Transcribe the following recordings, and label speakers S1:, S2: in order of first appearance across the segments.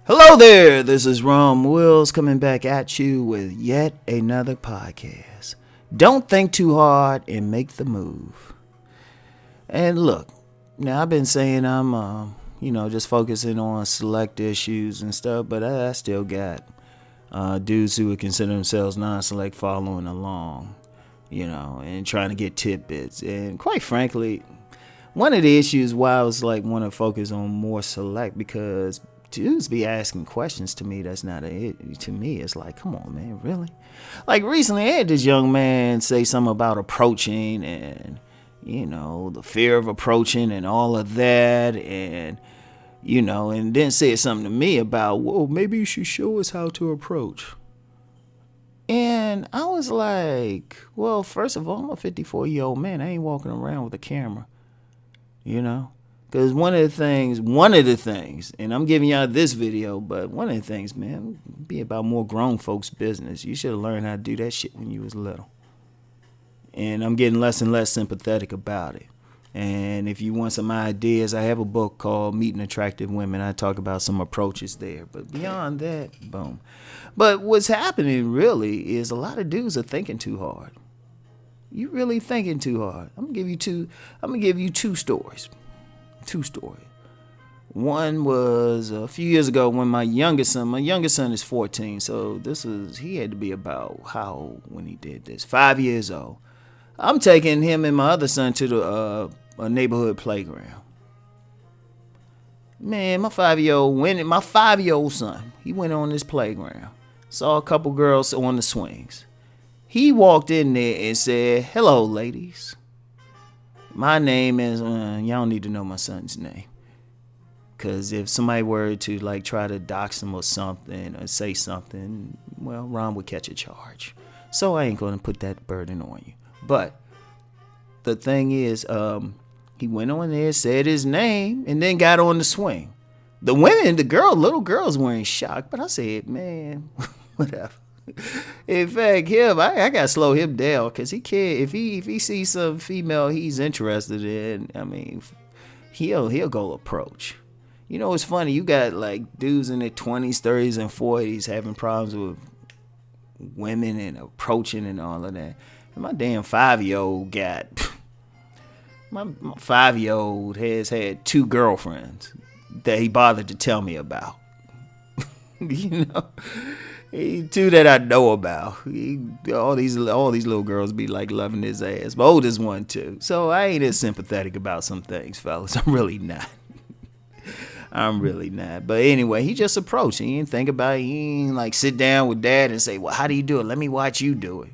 S1: Hello there, this is Rom Wills coming back at you with yet another podcast. Don't think too hard and make the move. And look, now I've been saying I'm, just focusing on select issues and stuff, but I still got dudes who would consider themselves non-select following along, and trying to get tidbits. And quite frankly, one of the issues why I was want to focus on more select because dudes be asking questions to me that's not to me. It's like, come on, man, really? Like recently I had this young man say something about approaching and the fear of approaching and all of that, and and then said something to me about, well, maybe you should show us how to approach. And I was like, well, first of all, I'm a 54-year-old man. I ain't walking around with a camera, Because one of the things, and I'm giving y'all this video, but one of the things, man, be about more grown folks' business. You should have learned how to do that shit when you was little. And I'm getting less and less sympathetic about it. And if you want some ideas, I have a book called Meeting Attractive Women. I talk about some approaches there. But beyond that, boom. But what's happening really is a lot of dudes are thinking too hard. You really thinking too hard. I'm gonna give you two stories. One was a few years ago when my youngest son is 14, so he had to be about when he did this, 5 years old. I'm taking him and my other son to a neighborhood playground. Man, my 5-year-old son, he went on this playground, saw a couple girls on the swings. He walked in there and said, "Hello, ladies. My name is," y'all don't need to know my son's name. Because if somebody were to try to dox him or something or say something, well, Ron would catch a charge. So I ain't going to put that burden on you. But the thing is, he went on there, said his name, and then got on the swing. The little girls were in shock. But I said, man, whatever. In fact, I gotta slow him down because he can't. If he sees some female he's interested in, I mean, he'll go approach. It's funny. You got dudes in their 20s, 30s, and 40s having problems with women and approaching and all of that. And my damn 5-year-old my 5-year-old has had 2 girlfriends that he bothered to tell me about. 2 that I know about. All these little girls be loving his ass. My oldest one too. So I ain't as sympathetic about some things, fellas. I'm really not. But anyway, he just approached. He didn't think about it. He ain't sit down with dad and say, well, how do you do it? Let me watch you do it.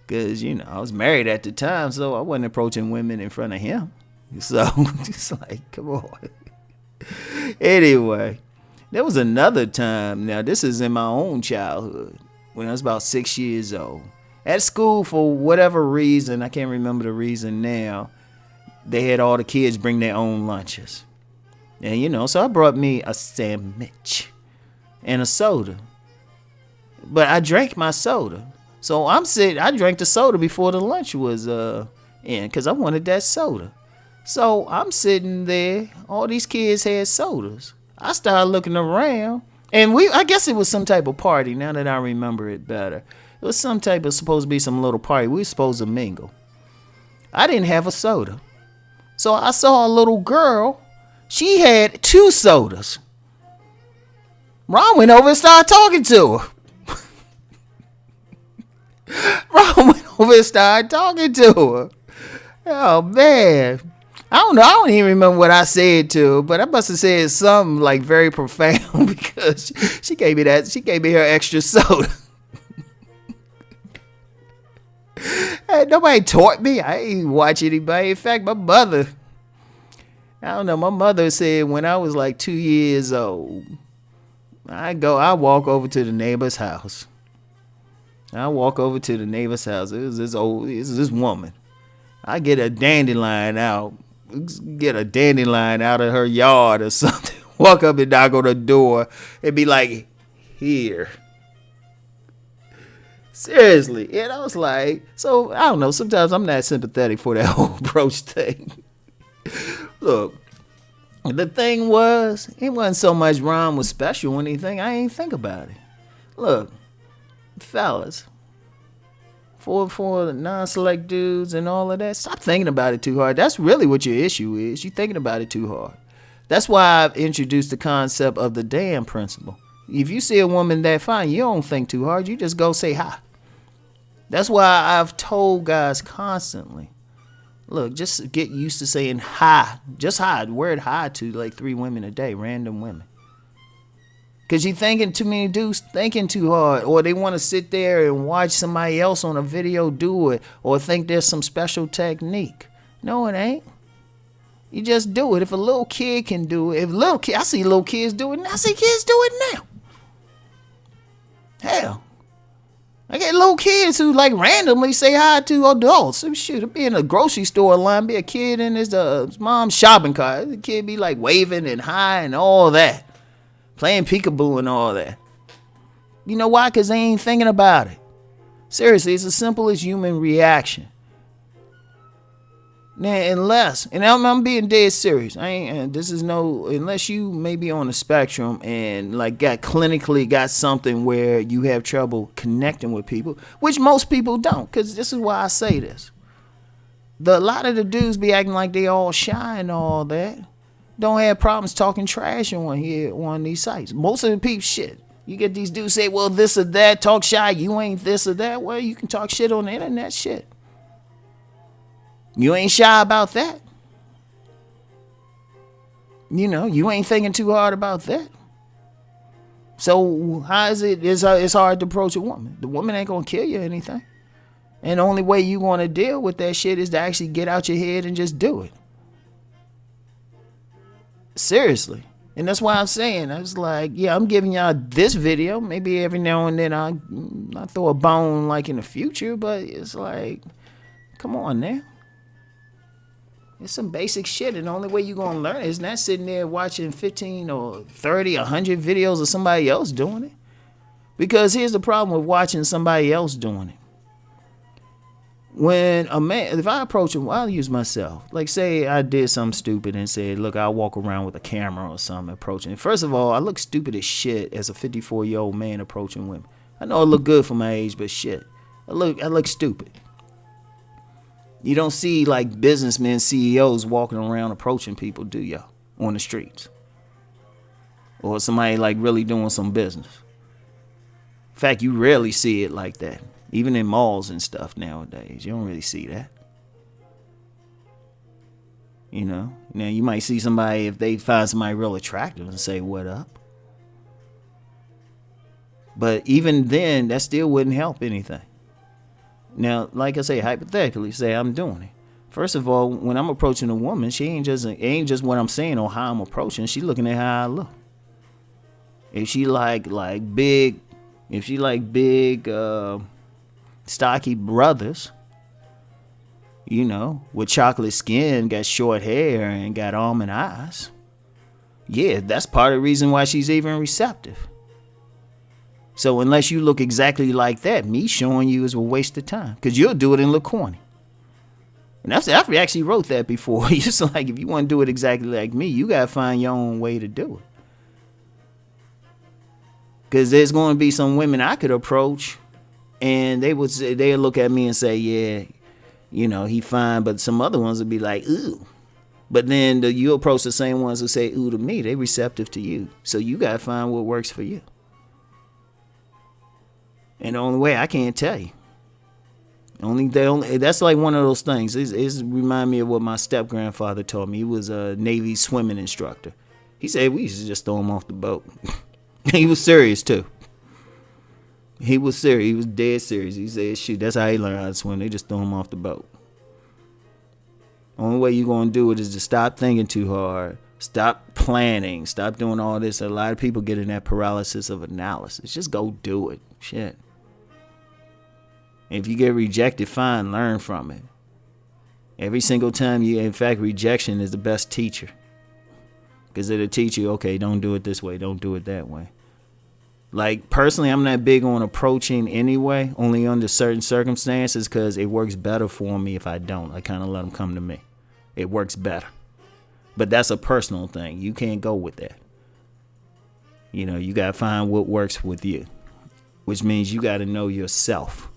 S1: Because, I was married at the time, so I wasn't approaching women in front of him. So just come on. Anyway. There was another time, now this is in my own childhood, when I was about 6 years old. At school, for whatever reason, I can't remember the reason now, they had all the kids bring their own lunches. And, so I brought me a sandwich and a soda. But I drank my soda. So I drank the soda before the lunch was in, because I wanted that soda. So I'm sitting there, all these kids had sodas. I started looking around, and I guess it was some type of party, now that I remember it better. It was supposed to be some little party. We were supposed to mingle. I didn't have a soda. So I saw a little girl. She had 2 sodas. Ron went over and started talking to her. Oh, man. I don't know. I don't even remember what I said to her, but I must have said something very profound because she gave me that. She gave me her extra soda. Hey, nobody taught me. I ain't watch anybody. In fact, my mother said when I was 2 years old, I walk over to the neighbor's house. It was this woman. I get a dandelion out of her yard or something. Walk up and knock on the door and be like, here. Seriously. And I was so I don't know. Sometimes I'm not sympathetic for that whole approach thing. Look, The thing was, it wasn't so much Ron was special or anything. I ain't think about it. Look, fellas, for the non-select dudes and all of that, stop thinking about it too hard. That's really what your issue is. You thinking about it too hard. That's why I've introduced the concept of the damn principle. If you see a woman that fine, you don't think too hard. You just go say hi. That's why I've told guys constantly, look, just get used to saying hi. Just hi. Word hi to like 3 women a day, random women. Because you thinking too many dudes thinking too hard, or they want to sit there and watch somebody else on a video do it, or think there's some special technique. No, it ain't. You just do it. If a little kid can do it, I see little kids do it, and I see kids do it now. Hell, I get little kids who like randomly say hi to adults. Shoot, it'd be in a grocery store line, be a kid in his mom's shopping cart. The kid be like waving and hi and all that. Playing peekaboo and all that. You know why? Because they ain't thinking about it. Seriously, it's as simple as human reaction. Now, unless, and I'm being dead serious. Unless you may be on the spectrum and like clinically got something where you have trouble connecting with people, which most people don't, because this is why I say this. A lot of the dudes be acting like they all shy and all that. Don't have problems talking trash on one of these sites. Most of the people, shit. You get these dudes say, well, this or that, talk shy, you ain't this or that. Well, you can talk shit on the internet, shit. You ain't shy about that. You know, you ain't thinking too hard about that. So how is it? It's hard to approach a woman. The woman ain't gonna kill you or anything. And the only way you gonna deal with that shit is to actually get out your head and just do it. Seriously. And that's why I'm saying, I was like, yeah, I'm giving y'all this video. Maybe every now and then I throw a bone like in the future, but it's like, come on now. It's some basic shit, and the only way you're going to learn it is not sitting there watching 15 or 30 or 100 videos of somebody else doing it. Because here's the problem with watching somebody else doing it. When a man, if I approach him, I'll use myself. Like, say I did something stupid and said, look, I'll walk around with a camera or something approaching. First of all, I look stupid as shit as a 54-year-old man approaching women. I know I look good for my age, but shit, I look stupid. You don't see like businessmen, CEOs walking around approaching people, do y'all? On the streets. Or somebody like really doing some business. In fact, you rarely see it like that. Even in malls and stuff nowadays. You don't really see that. You know? Now you might see somebody, if they find somebody real attractive, and say, what up? But even then, that still wouldn't help anything. Now, like I say, hypothetically, say I'm doing it. First of all, when I'm approaching a woman, it ain't just what I'm saying or how I'm approaching. She looking at how I look. If she like big, stocky brothers, you know, with chocolate skin, got short hair, and got almond eyes, yeah, that's part of the reason why she's even receptive. So unless you look exactly like that, me showing you is a waste of time, because you'll do it and look corny. And I've actually wrote that before. It's like, if you want to do it exactly like me, you got to find your own way to do it. Because there's going to be some women I could approach, and they'll look at me and say, yeah, you know, he fine. But some other ones would be like, ooh. But then you approach the same ones who say ooh to me. They receptive to you. So you got to find what works for you. And the only way, I can't tell you. That's like one of those things. It remind me of what my step grandfather taught me. He was a Navy swimming instructor. He said we used to just throw him off the boat. He was serious too. He was serious. He was dead serious. He said, shoot, that's how he learned how to swim. They just throw him off the boat. Only way you're going to do it is to stop thinking too hard. Stop planning. Stop doing all this. A lot of people get in that paralysis of analysis. Just go do it. Shit. If you get rejected, fine, learn from it. Every single time in fact, rejection is the best teacher. Because it'll teach you, okay, don't do it this way, don't do it that way. Like, personally, I'm not big on approaching anyway, only under certain circumstances, because it works better for me if I don't. I kind of let them come to me. It works better. But that's a personal thing. You can't go with that. You know, you got to find what works with you, which means you got to know yourself.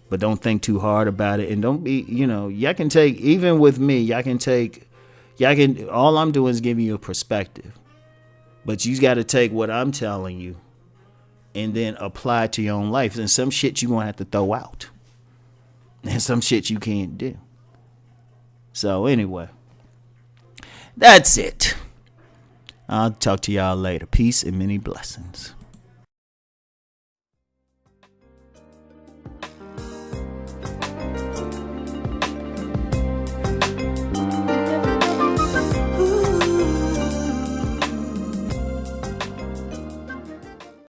S1: But don't think too hard about it. And don't be, y'all can take, even with me, all I'm doing is giving you a perspective. But you got to take what I'm telling you and then apply it to your own life. And some shit you're going to have to throw out. And some shit you can't do. So anyway, that's it. I'll talk to y'all later. Peace and many blessings.